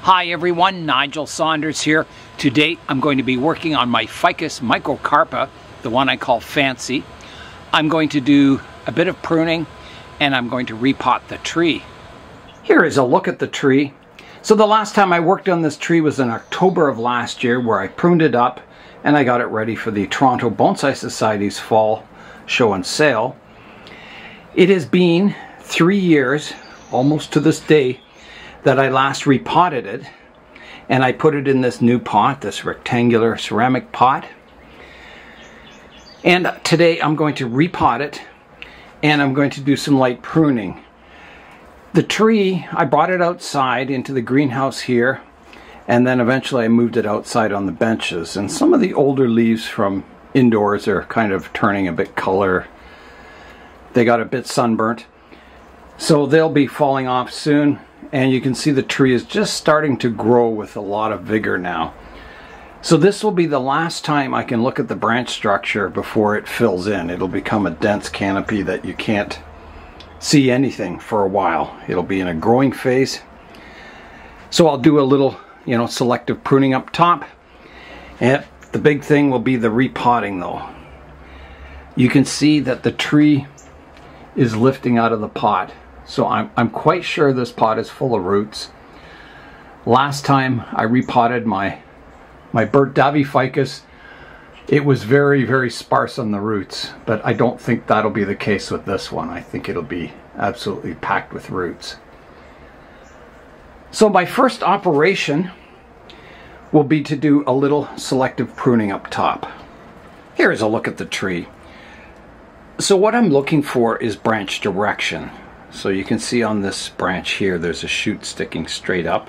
Hi everyone, Nigel Saunders here. Today I'm going to be working on my Ficus microcarpa, the one I call Fancy. I'm going to do a bit of pruning and I'm going to repot the tree. Here is a look at the tree. So the last time I worked on this tree was in October of last year, where I pruned it up and I got it ready for the Toronto Bonsai Society's fall show and sale. It has been 3 years, almost to this day, that I last repotted it, and I put it in this new pot, this rectangular ceramic pot. And today I'm going to repot it and I'm going to do some light pruning. The tree, I brought it outside into the greenhouse here, and then eventually I moved it outside on the benches, and some of the older leaves from indoors are kind of turning a bit color. They got a bit sunburnt, so they'll be falling off soon. And you can see the tree is just starting to grow with a lot of vigor now. So this will be the last time I can look at the branch structure before it fills in. It'll become a dense canopy that you can't see anything for a while. It'll be in a growing phase. So I'll do a little, selective pruning up top. And the big thing will be the repotting though. You can see that the tree is lifting out of the pot. So I'm quite sure this pot is full of roots. Last time I repotted my Bert Davy ficus, it was very, very sparse on the roots, but I don't think that'll be the case with this one. I think it'll be absolutely packed with roots. So my first operation will be to do a little selective pruning up top. Here's a look at the tree. So what I'm looking for is branch direction. So you can see on this branch here, there's a shoot sticking straight up.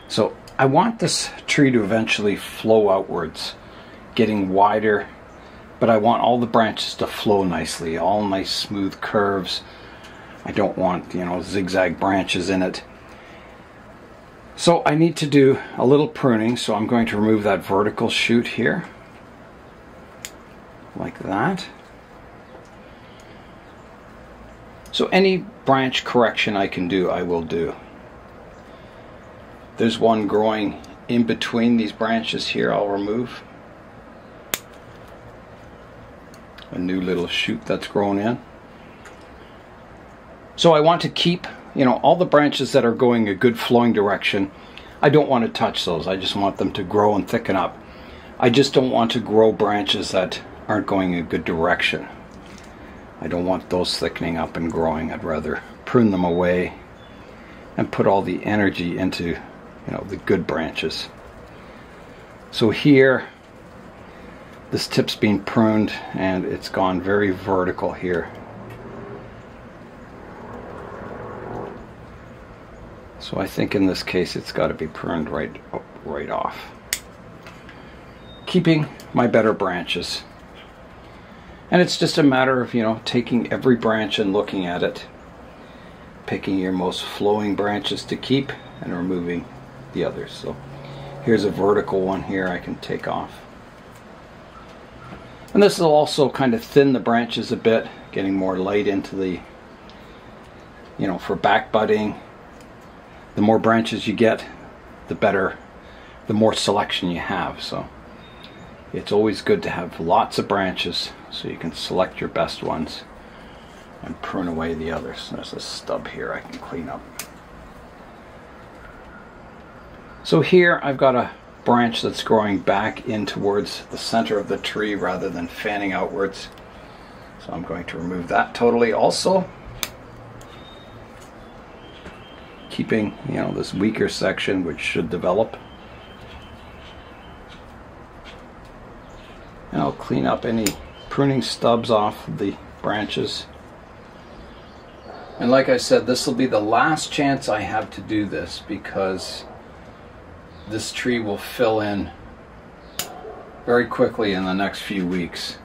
So I want this tree to eventually flow outwards, getting wider, but I want all the branches to flow nicely, all nice smooth curves. I don't want, zigzag branches in it. So I need to do a little pruning, so I'm going to remove that vertical shoot here, like that. So any branch correction I can do, I will do. There's one growing in between these branches here, I'll remove. A new little shoot that's grown in. So I want to keep, all the branches that are going a good flowing direction. I don't want to touch those. I just want them to grow and thicken up. I just don't want to grow branches that aren't going a good direction. I don't want those thickening up and growing. I'd rather prune them away and put all the energy into, the good branches. So here, this tip's been pruned and it's gone very vertical here. So I think in this case it's got to be pruned right off, keeping my better branches. And it's just a matter of, taking every branch and looking at it, picking your most flowing branches to keep and removing the others. So here's a vertical one here I can take off. And this will also kind of thin the branches a bit, getting more light into the, for back budding. The more branches you get, the better, the more selection you have. So it's always good to have lots of branches so you can select your best ones and prune away the others. There's a stub here I can clean up. So here I've got a branch that's growing back in towards the center of the tree rather than fanning outwards. So I'm going to remove that totally also, keeping this weaker section which should develop. And I'll clean up any pruning stubs off the branches. And like I said, this will be the last chance I have to do this, because this tree will fill in very quickly in the next few weeks.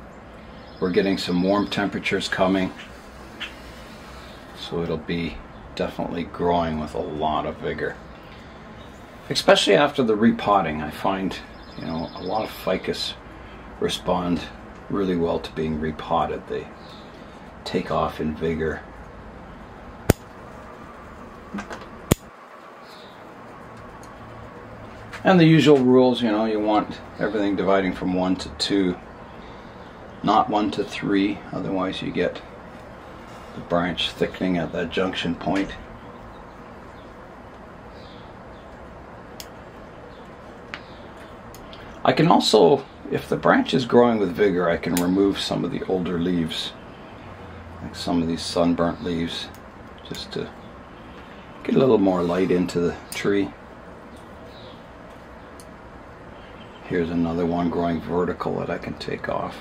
We're getting some warm temperatures coming, so it'll be definitely growing with a lot of vigor. Especially after the repotting, I find a lot of ficus respond really well to being repotted. They take off in vigor. And the usual rules, you know, you want everything dividing from 1 to 2, not 1 to 3, otherwise you get the branch thickening at that junction point. I can also, if the branch is growing with vigor, I can remove some of the older leaves, like some of these sunburnt leaves, just to get a little more light into the tree. Here's another one growing vertical that I can take off.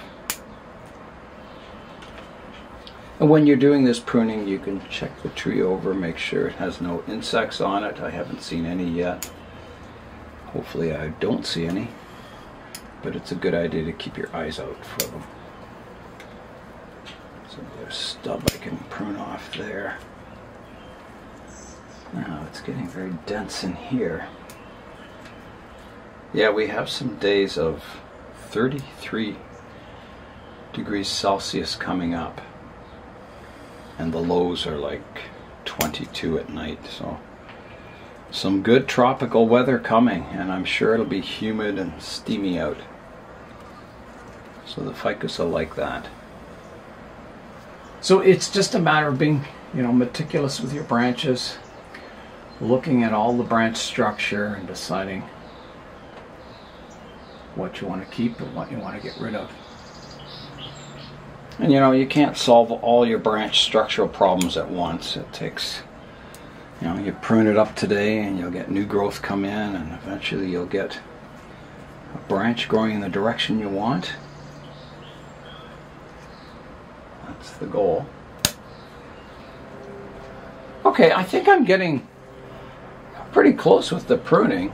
And when you're doing this pruning, you can check the tree over, make sure it has no insects on it. I haven't seen any yet. Hopefully I don't see any, but it's a good idea to keep your eyes out for them. So there's a stub I can prune off there. Now it's getting very dense in here. Yeah, we have some days of 33 degrees Celsius coming up, and the lows are like 22 at night, so some good tropical weather coming, and I'm sure it'll be humid and steamy out. So the ficus will like that. So it's just a matter of being, you know, meticulous with your branches, looking at all the branch structure and deciding what you want to keep and what you want to get rid of. And you know, you can't solve all your branch structural problems at once. It takes, you know, you prune it up today and you'll get new growth come in, and eventually you'll get a branch growing in the direction you want. That's the goal. Okay, I think I'm getting pretty close with the pruning.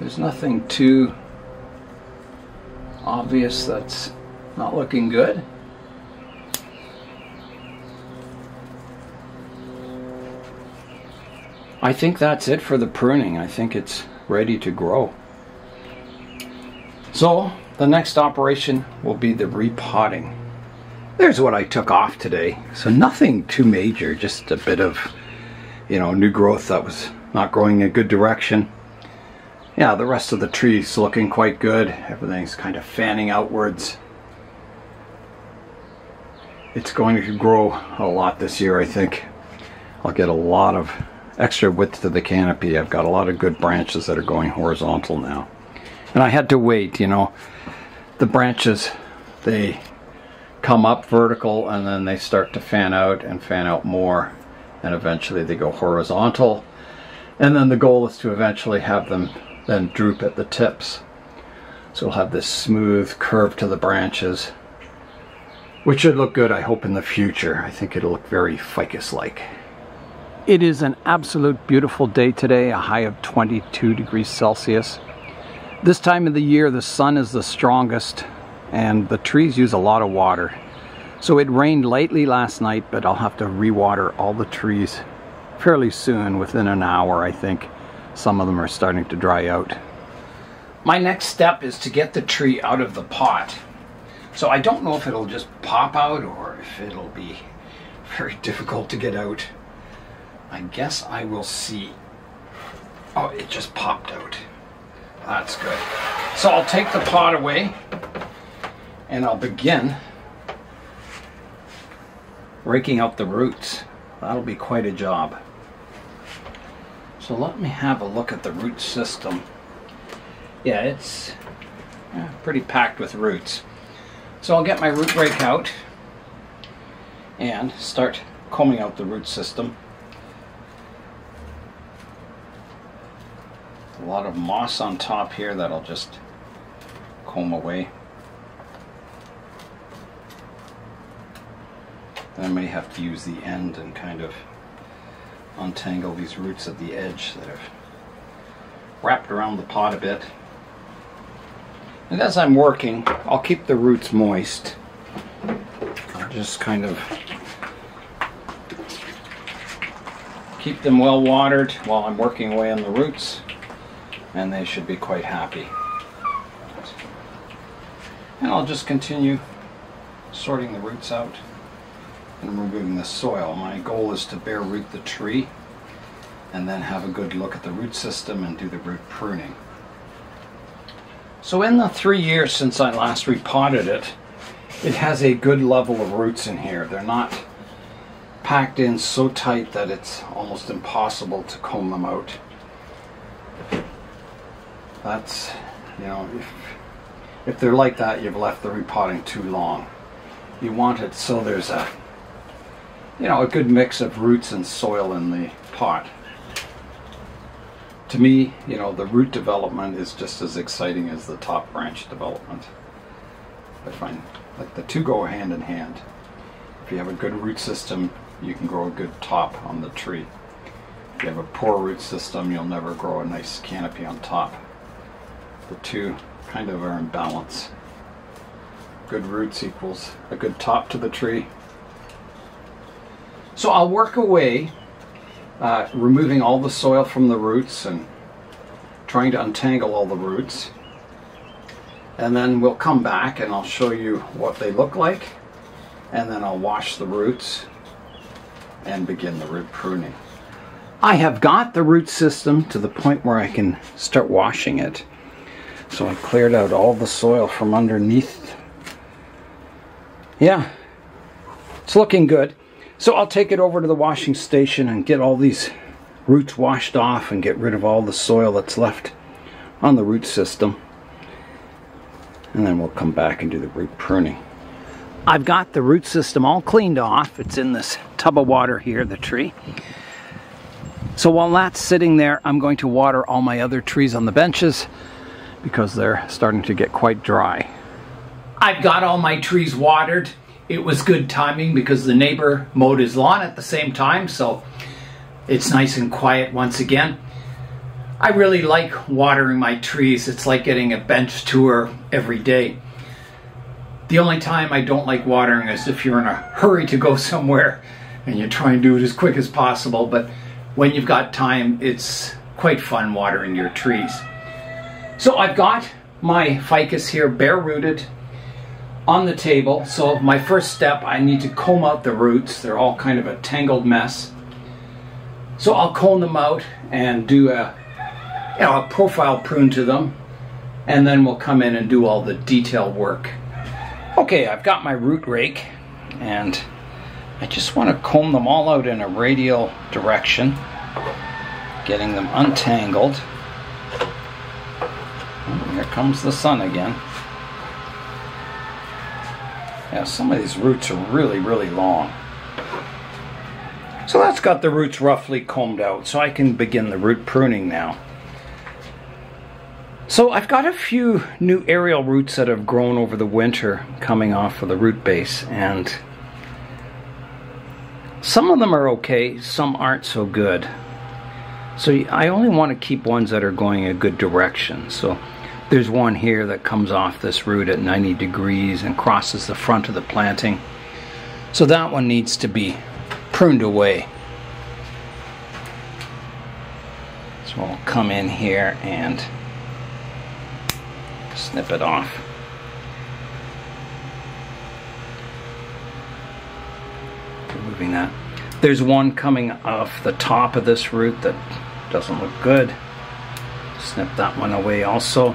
There's nothing too obvious that's not looking good. I think that's it for the pruning. I think it's ready to grow. So the next operation will be the repotting. There's what I took off today. So nothing too major, just a bit of, you know, new growth that was not growing in a good direction. Yeah, the rest of the tree's looking quite good. Everything's kind of fanning outwards. It's going to grow a lot this year, I think. I'll get a lot of extra width to the canopy. I've got a lot of good branches that are going horizontal now. And I had to wait, you know. The branches, they come up vertical and then they start to fan out more. And eventually they go horizontal. And then the goal is to eventually have them then droop at the tips. So we'll have this smooth curve to the branches, which should look good, I hope, in the future. I think it'll look very ficus-like. It is an absolute beautiful day today, a high of 22 degrees Celsius. This time of the year, the sun is the strongest and the trees use a lot of water. So it rained lightly last night, but I'll have to re-water all the trees fairly soon, within an hour, I think. Some of them are starting to dry out. My next step is to get the tree out of the pot. So I don't know if it'll just pop out or if it'll be very difficult to get out. I guess I will see. Oh, it just popped out. That's good. So I'll take the pot away and I'll begin raking out the roots. That'll be quite a job. So let me have a look at the root system. Yeah, it's pretty packed with roots. So I'll get my root rake out and start combing out the root system. A lot of moss on top here that I'll just comb away. I may have to use the end and kind of untangle these roots at the edge that have wrapped around the pot a bit. And as I'm working, I'll keep the roots moist. I'll just kind of keep them well watered while I'm working away on the roots, and they should be quite happy. And I'll just continue sorting the roots out and removing the soil. My goal is to bare root the tree and then have a good look at the root system and do the root pruning. So in the 3 years since I last repotted it, it has a good level of roots in here. They're not packed in so tight that it's almost impossible to comb them out. That's, you know, if they're like that, you've left the repotting too long. You want it so there's a, you know, a good mix of roots and soil in the pot. To me, you know, the root development is just as exciting as the top branch development. I find like the two go hand in hand. If you have a good root system, you can grow a good top on the tree. If you have a poor root system, you'll never grow a nice canopy on top. The two kind of are in balance. Good roots equals a good top to the tree. So I'll work away, removing all the soil from the roots and trying to untangle all the roots. And then we'll come back and I'll show you what they look like. And then I'll wash the roots and begin the root pruning. I have got the root system to the point where I can start washing it. So I cleared out all the soil from underneath. Yeah, it's looking good. So I'll take it over to the washing station and get all these roots washed off and get rid of all the soil that's left on the root system. And then we'll come back and do the root pruning. I've got the root system all cleaned off. It's in this tub of water here, the tree. So while that's sitting there, I'm going to water all my other trees on the benches because they're starting to get quite dry. I've got all my trees watered. It was good timing because the neighbor mowed his lawn at the same time, so it's nice and quiet once again. I really like watering my trees. It's like getting a bench tour every day. The only time I don't like watering is if you're in a hurry to go somewhere and you try and do it as quick as possible, but when you've got time, it's quite fun watering your trees. So I've got my ficus here bare rooted on the table. So my first step, I need to comb out the roots. They're all kind of a tangled mess. So I'll comb them out and do a profile prune to them, and then we'll come in and do all the detail work. Okay, I've got my root rake and I just want to comb them all out in a radial direction, getting them untangled. Oh, here comes the sun again. Yeah, some of these roots are really, really long. So that's got the roots roughly combed out, so I can begin the root pruning now. So I've got a few new aerial roots that have grown over the winter coming off of the root base, and some of them are okay, some aren't so good. So I only want to keep ones that are going a good direction. So there's one here that comes off this root at 90 degrees and crosses the front of the planting. So that one needs to be pruned away. So I'll come in here and snip it off. Removing that. There's one coming off the top of this root that doesn't look good. Snip that one away also.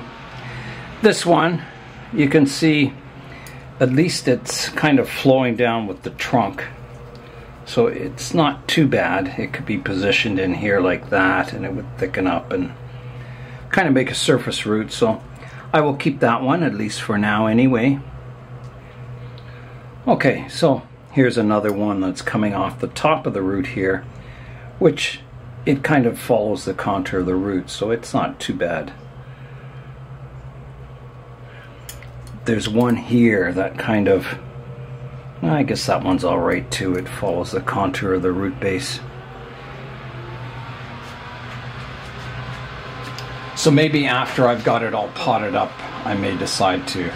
This one, you can see at least it's kind of flowing down with the trunk. So it's not too bad. It could be positioned in here like that and it would thicken up and kind of make a surface root. So I will keep that one, at least for now anyway. Okay, so here's another one that's coming off the top of the root here, which it kind of follows the contour of the root, so it's not too bad. There's one here that kind of, I guess that one's alright too. It follows the contour of the root base. So maybe after I've got it all potted up, I may decide to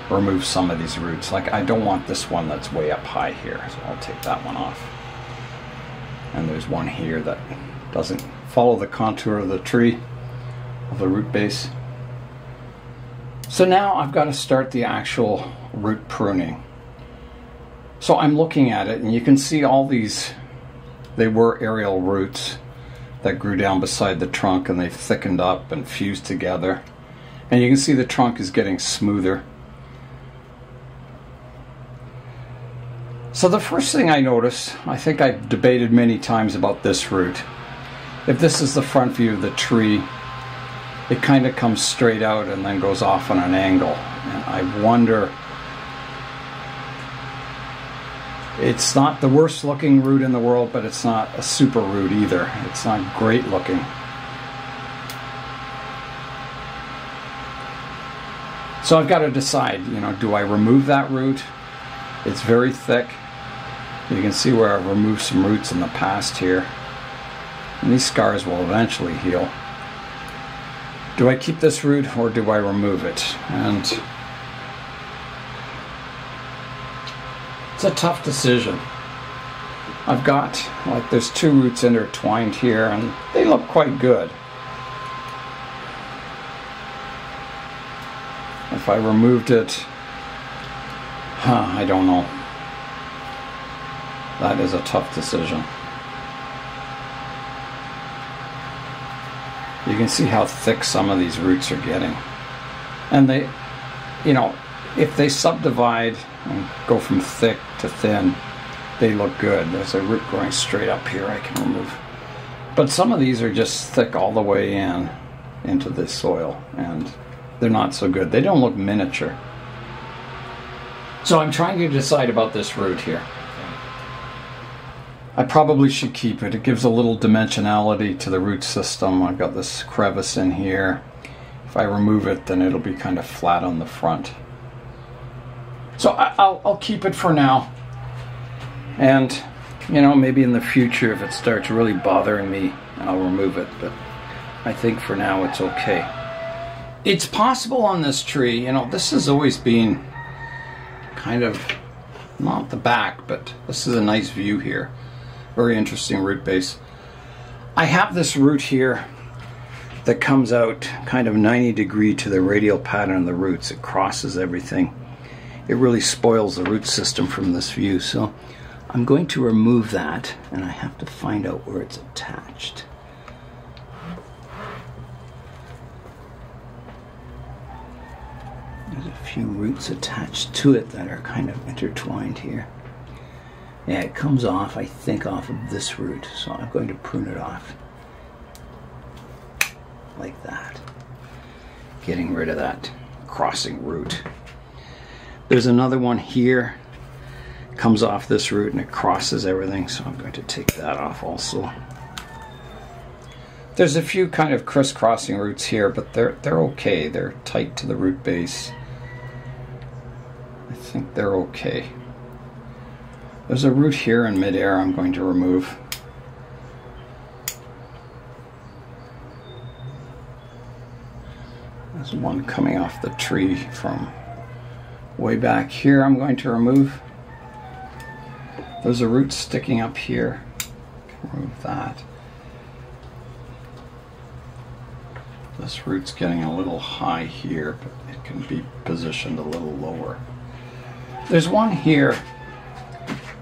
remove some of these roots. Like I don't want this one that's way up high here, so I'll take that one off. And there's one here that doesn't follow the contour of the tree, of the root base. So now I've got to start the actual root pruning. So I'm looking at it and you can see all these, they were aerial roots that grew down beside the trunk, and they've thickened up and fused together. And you can see the trunk is getting smoother. So the first thing I notice, I think I've debated many times about this root. If this is the front view of the tree, it kind of comes straight out and then goes off on an angle. And I wonder, it's not the worst looking root in the world, but it's not a super root either. It's not great looking. So I've got to decide, you know, do I remove that root? It's very thick. You can see where I've removed some roots in the past here. And these scars will eventually heal. Do I keep this root or do I remove it? And it's a tough decision. I've got, like, there's two roots intertwined here and they look quite good. If I removed it, I don't know. That is a tough decision. You can see how thick some of these roots are getting. And they, you know, if they subdivide and go from thick to thin, they look good. There's a root growing straight up here I can remove. But some of these are just thick all the way into the soil, and they're not so good. They don't look miniature. So I'm trying to decide about this root here. I probably should keep it. It gives a little dimensionality to the root system. I've got this crevice in here. If I remove it, then it'll be kind of flat on the front. So I'll keep it for now. And, you know, maybe in the future, if it starts really bothering me, I'll remove it. But I think for now it's okay. It's possible on this tree, you know, this has always been kind of, not the back, but this is a nice view here. Very interesting root base. I have this root here that comes out kind of 90° to the radial pattern of the roots. It crosses everything. It really spoils the root system from this view. So I'm going to remove that, and I have to find out where it's attached. There's a few roots attached to it that are kind of intertwined here. Yeah, it comes off, I think, off of this root, so I'm going to prune it off. Like that. Getting rid of that crossing root. There's another one here. Comes off this root and it crosses everything, so I'm going to take that off also. There's a few kind of crisscrossing roots here, but they're okay. They're tight to the root base. I think they're okay. There's a root here in midair I'm going to remove. There's one coming off the tree from way back here I'm going to remove. There's a root sticking up here. Remove that. This root's getting a little high here, but it can be positioned a little lower. There's one here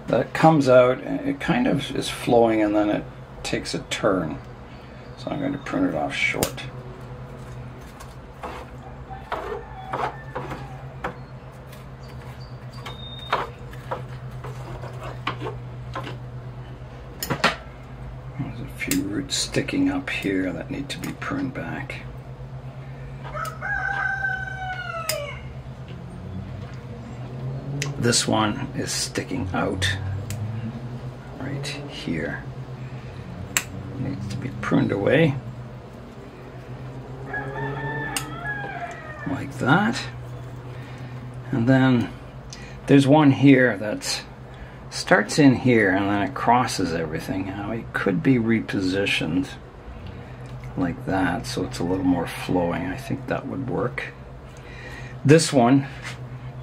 that comes out and it kind of is flowing and then it takes a turn. So I'm going to prune it off short. There's a few roots sticking up here that need to be pruned back. This one is sticking out right here. It needs to be pruned away. Like that. And then there's one here that starts in here and then it crosses everything. Now it could be repositioned like that so it's a little more flowing. I think that would work. This one,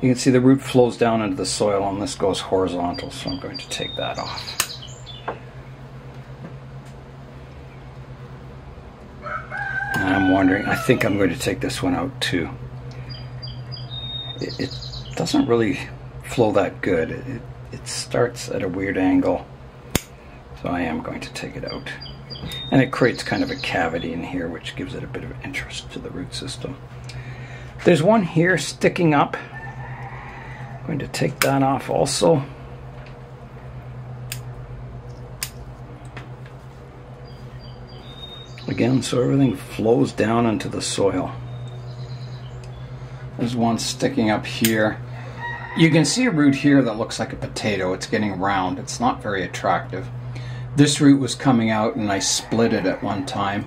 you can see the root flows down into the soil and this goes horizontal, so I'm going to take that off. And I'm wondering, I think I'm going to take this one out too. It doesn't really flow that good. It starts at a weird angle, so I am going to take it out. And it creates kind of a cavity in here, which gives it a bit of interest to the root system. There's one here sticking up. I'm going to take that off also. Again, so everything flows down into the soil. There's one sticking up here. You can see a root here that looks like a potato. It's getting round. It's not very attractive. This root was coming out and I split it at one time,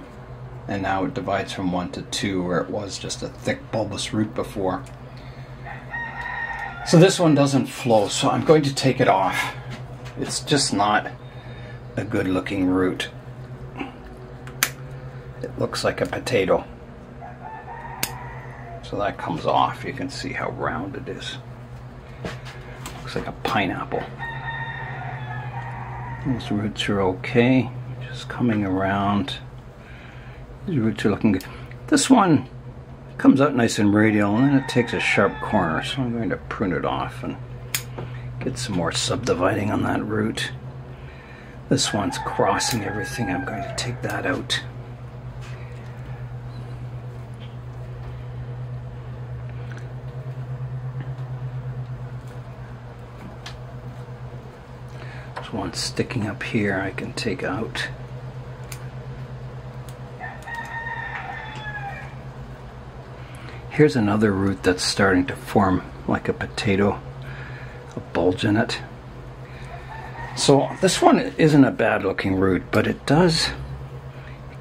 and now it divides from 1 to 2, where it was just a thick bulbous root before. So this one doesn't flow, so I'm going to take it off. It's just not a good looking root. It looks like a potato. So that comes off. You can see how round it is. Looks like a pineapple. Those roots are okay. Just coming around. These roots are looking good. This one comes out nice and radial, and then it takes a sharp corner. So I'm going to prune it off and get some more subdividing on that root. This one's crossing everything. I'm going to take that out. One sticking up here I can take out. Here's another root that's starting to form like a potato, a bulge in it. So this one isn't a bad looking root, but it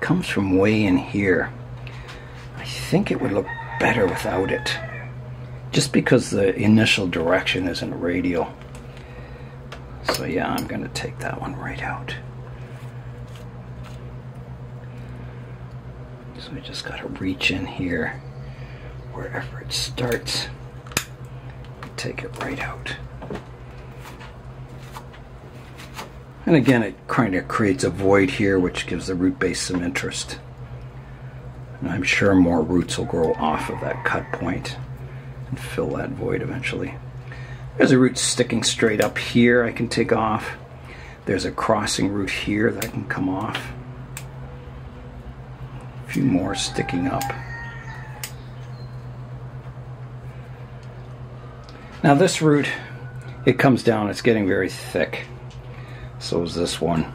comes from way in here. I think it would look better without it, just because the initial direction isn't radial. So yeah, I'm going to take that one right out. So I just got to reach in here, wherever it starts, take it right out. And again, it kind of creates a void here, which gives the root base some interest. And I'm sure more roots will grow off of that cut point and fill that void eventually. There's a root sticking straight up here I can take off. There's a crossing root here that can come off. A few more sticking up. Now this root, it comes down, it's getting very thick. So is this one.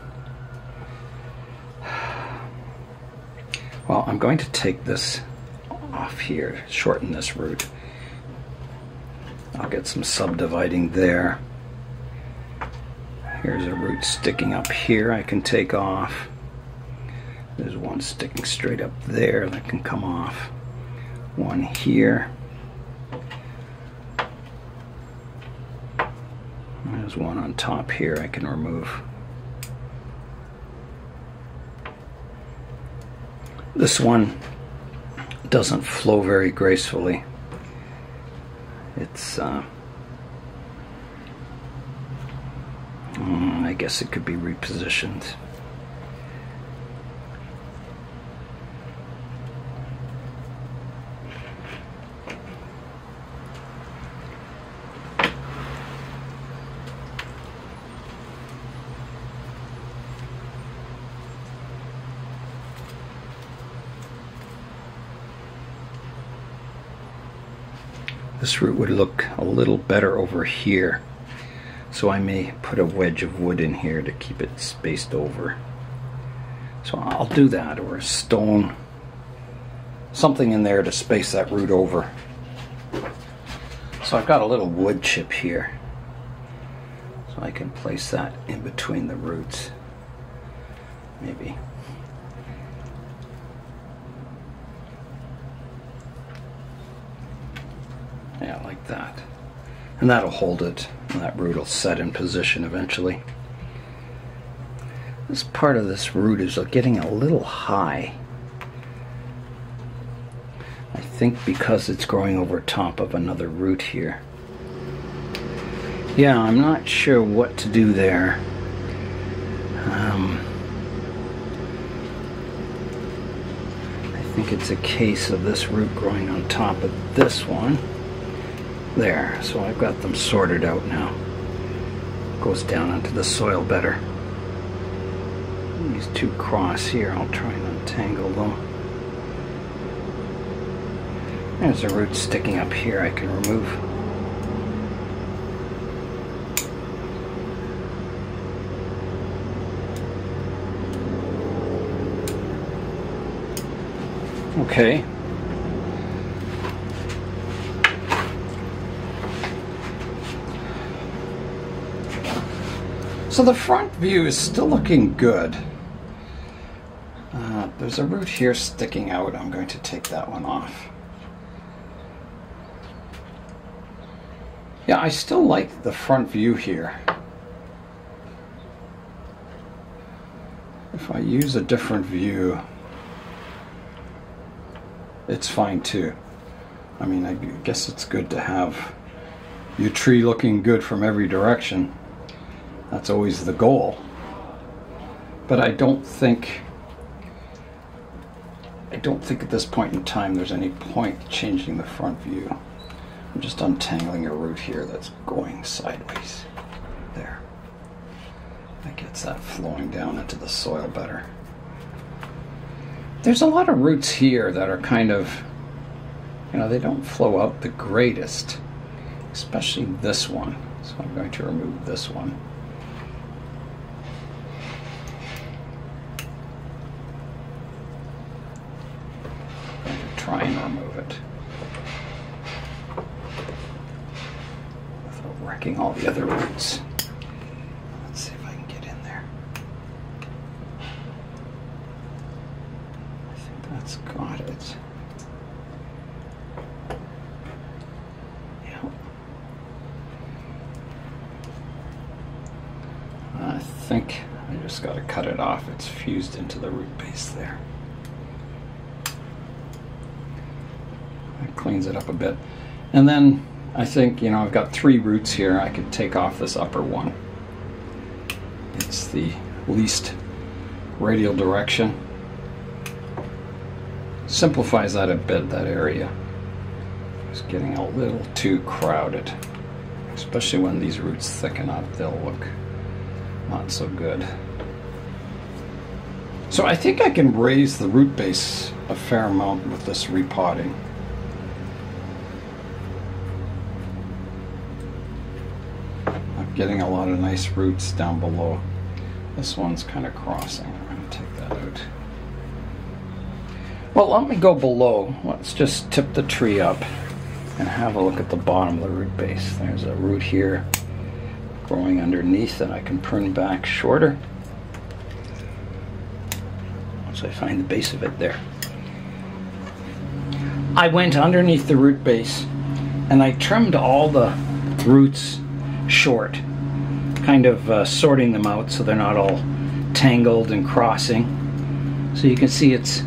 Well, I'm going to take this off here, shorten this root. I'll get some subdividing there. Here's a root sticking up here I can take off. There's one sticking straight up there that can come off. One here. There's one on top here I can remove. This one doesn't flow very gracefully. It's, I guess it could be repositioned. This root would look a little better over here, so I may put a wedge of wood in here to keep it spaced over. So I'll do that, or a stone, something in there to space that root over. So I've got a little wood chip here, so I can place that in between the roots, maybe. Yeah, like that. And that'll hold it, and that root will set in position eventually. This part of this root is getting a little high. I think because it's growing over top of another root here. Yeah, I'm not sure what to do there. I think it's a case of this root growing on top of this one. There, so I've got them sorted out now. Goes down into the soil better. These two cross here, I'll try and untangle them. There's a root sticking up here I can remove. Okay. So the front view is still looking good. There's a root here sticking out. I'm going to take that one off. Yeah, I still like the front view here. If I use a different view, it's fine too. I mean, I guess it's good to have your tree looking good from every direction. That's always the goal. But I don't think at this point in time there's any point changing the front view. I'm just untangling a root here that's going sideways. There. That gets that flowing down into the soil better. There's a lot of roots here that are kind of, you know, they don't flow out the greatest, especially this one. So I'm going to remove this one. I'm going to try and remove it without wrecking all the other roots. Let's see if I can get in there. I think that's got it. Yeah. I think I just got to cut it off. It's fused into the root base there. That cleans it up a bit. And then I think, you know, I've got 3 roots here. I could take off this upper one. It's the least radial direction. Simplifies that a bit, that area. It's getting a little too crowded. Especially when these roots thicken up, they'll look not so good. So I think I can raise the root base a fair amount with this repotting. I'm getting a lot of nice roots down below. This one's kind of crossing. I'm going to take that out. Well, let me go below. Let's just tip the tree up and have a look at the bottom of the root base. There's a root here growing underneath that I can prune back shorter. Once I find the base of it there. I went underneath the root base and I trimmed all the roots short, kind of sorting them out so they're not all tangled and crossing. So you can see it's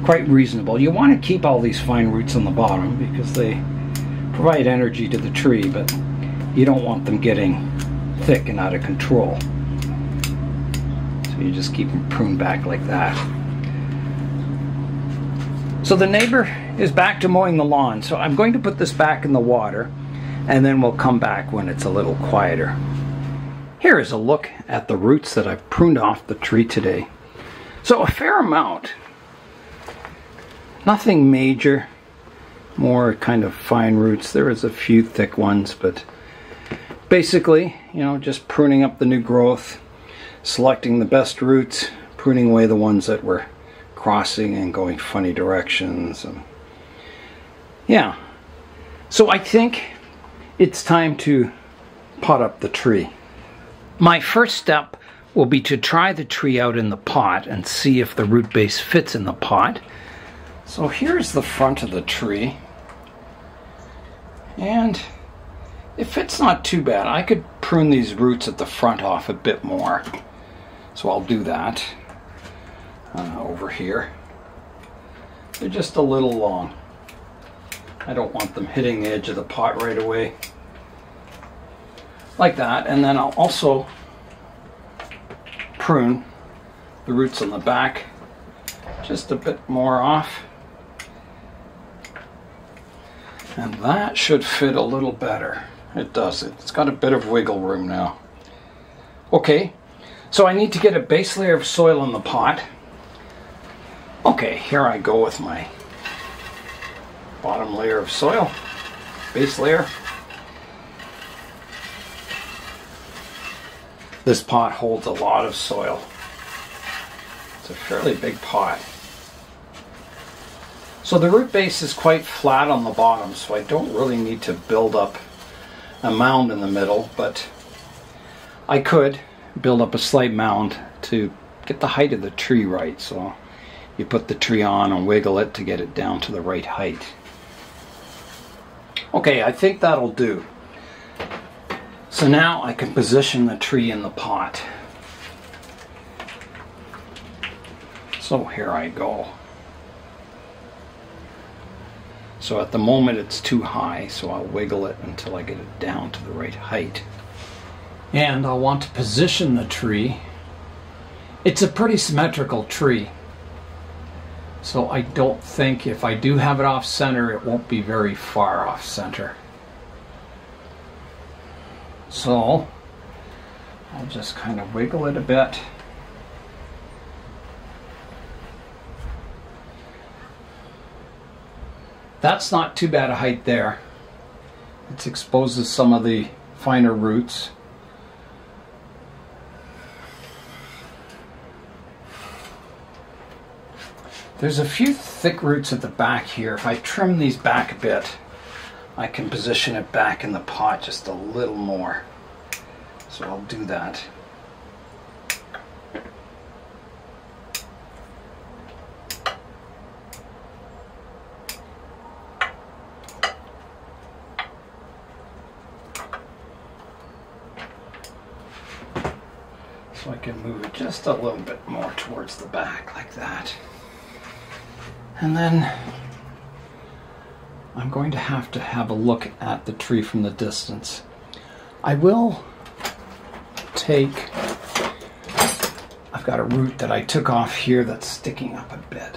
quite reasonable. You want to keep all these fine roots on the bottom because they provide energy to the tree, but you don't want them getting thick and out of control. So you just keep them pruned back like that. So the neighbor is back to mowing the lawn, so I'm going to put this back in the water and then we'll come back when it's a little quieter. Here is a look at the roots that I've pruned off the tree today. So a fair amount. Nothing major, more kind of fine roots. There is a few thick ones, but basically, you know, just pruning up the new growth, selecting the best roots, pruning away the ones that were crossing and going funny directions. And yeah, so I think it's time to pot up the tree. My first step will be to try the tree out in the pot and see if the root base fits in the pot. So here's the front of the tree, and it fits not too bad. I could prune these roots at the front off a bit more, so I'll do that over here. They're just a little long. I don't want them hitting the edge of the pot right away. Like that, and then I'll also prune the roots on the back just a bit more off. And that should fit a little better. It does. It's got a bit of wiggle room now. Okay, So I need to get a base layer of soil in the pot. Okay, here I go with my bottom layer of soil, base layer. This pot holds a lot of soil. It's a fairly big pot. So the root base is quite flat on the bottom, so I don't really need to build up a mound in the middle, but I could build up a slight mound to get the height of the tree right. So you put the tree on and wiggle it to get it down to the right height. Okay, I think that'll do. So now I can position the tree in the pot. So here I go. So at the moment it's too high, so I'll wiggle it until I get it down to the right height. And I'll want to position the tree. It's a pretty symmetrical tree. So I don't think if I do have it off center, it won't be very far off center. So I'll just kind of wiggle it a bit. That's not too bad a height there. It exposes some of the finer roots. There's a few thick roots at the back here. If I trim these back a bit, I can position it back in the pot just a little more. So I'll do that. So I can move it just a little bit more towards the back like that. And then I'm going to have a look at the tree from the distance. I will take, I've got a root that I took off here that's sticking up a bit.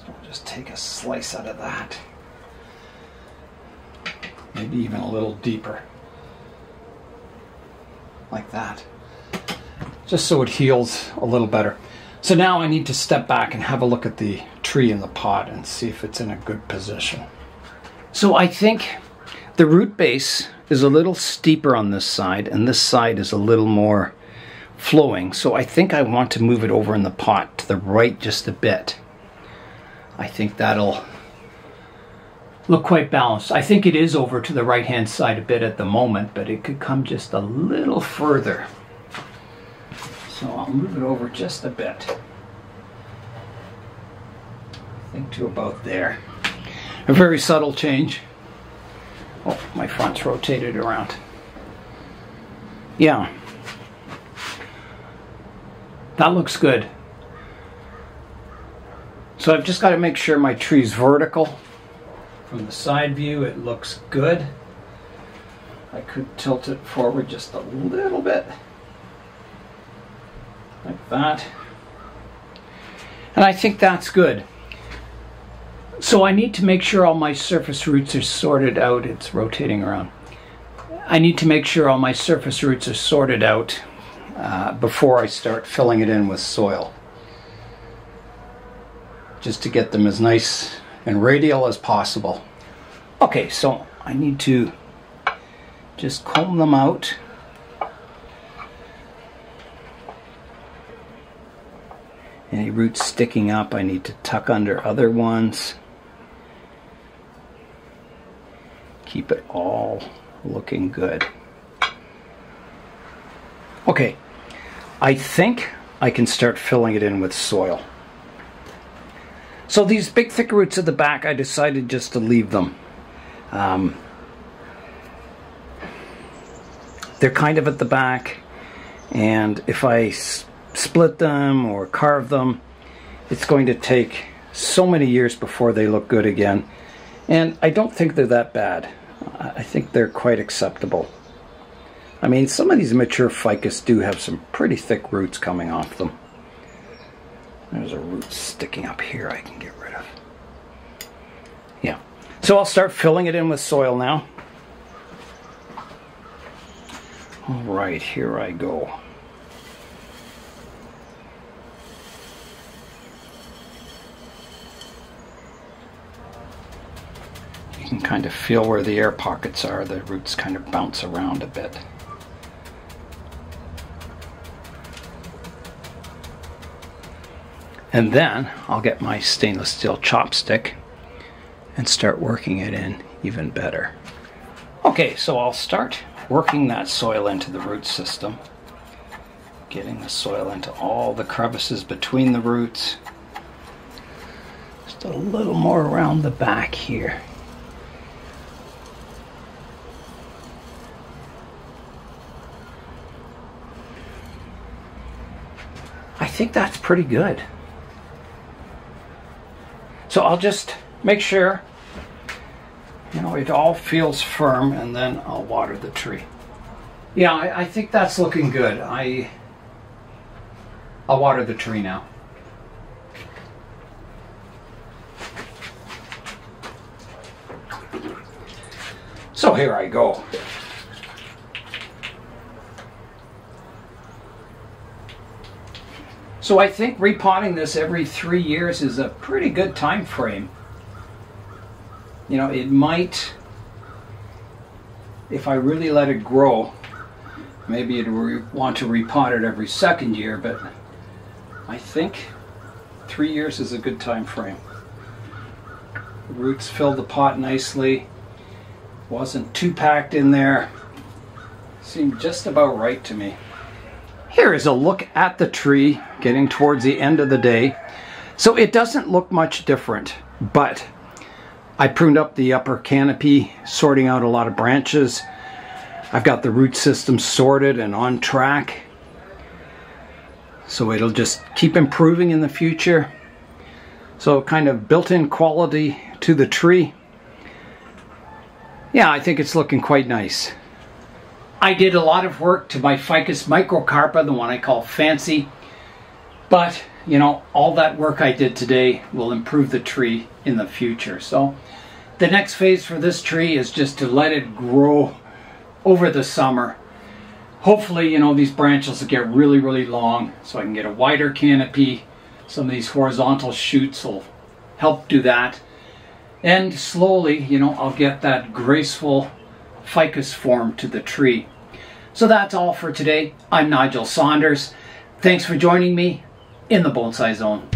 So I'll just take a slice out of that. Maybe even a little deeper. Like that. Just so it heals a little better. So now I need to step back and have a look at the tree in the pot and see if it's in a good position. So I think the root base is a little steeper on this side and this side is a little more flowing. So I think I want to move it over in the pot to the right just a bit. I think that'll look quite balanced. I think it is over to the right hand side a bit at the moment, but it could come just a little further. So I'll move it over just a bit. I think to about there. A very subtle change. Oh, my front's rotated around. Yeah. That looks good. So I've just got to make sure my tree's vertical. From the side view, it looks good. I could tilt it forward just a little bit. Like that. And I think that's good. So I need to make sure all my surface roots are sorted out. It's rotating around. I need to make sure all my surface roots are sorted out before I start filling it in with soil. Just to get them as nice and radial as possible. Okay, so I need to just comb them out. Any roots sticking up, I need to tuck under other ones. Keep it all looking good. Okay, I think I can start filling it in with soil. So these big thick roots at the back, I decided just to leave them. They're kind of at the back, and if I split them or carve them, it's going to take so many years before they look good again. And I don't think they're that bad. I think they're quite acceptable. I mean, some of these mature ficus do have some pretty thick roots coming off them. There's a root sticking up here I can get rid of. Yeah. So I'll start filling it in with soil now. All right, here I go. can kind of feel where the air pockets are. The roots kind of bounce around a bit. And then I'll get my stainless steel chopstick and start working it in even better. Okay, so I'll start working that soil into the root system. Getting the soil into all the crevices between the roots. Just a little more around the back here. I think that's pretty good. So I'll just make sure, you know, it all feels firm, and then I'll water the tree. Yeah, I think that's looking good. I'll water the tree now. So here I go. So I think repotting this every 3 years is a pretty good time frame. You know, it might, if I really let it grow, maybe you'd want to repot it every 2nd year, but I think 3 years is a good time frame. The roots filled the pot nicely, wasn't too packed in there, seemed just about right to me. Here is a look at the tree getting towards the end of the day. So it doesn't look much different, but I pruned up the upper canopy, sorting out a lot of branches. I've got the root system sorted and on track. So it'll just keep improving in the future. So kind of built-in quality to the tree. Yeah, I think it's looking quite nice. I did a lot of work to my Ficus microcarpa, the one I call Fancy. But, you know, all that work I did today will improve the tree in the future. So the next phase for this tree is just to let it grow over the summer. Hopefully, you know, these branches will get really, really long so I can get a wider canopy. Some of these horizontal shoots will help do that. And slowly, you know, I'll get that graceful ficus form to the tree. So that's all for today. I'm Nigel Saunders. Thanks for joining me in the Bonsai Zone.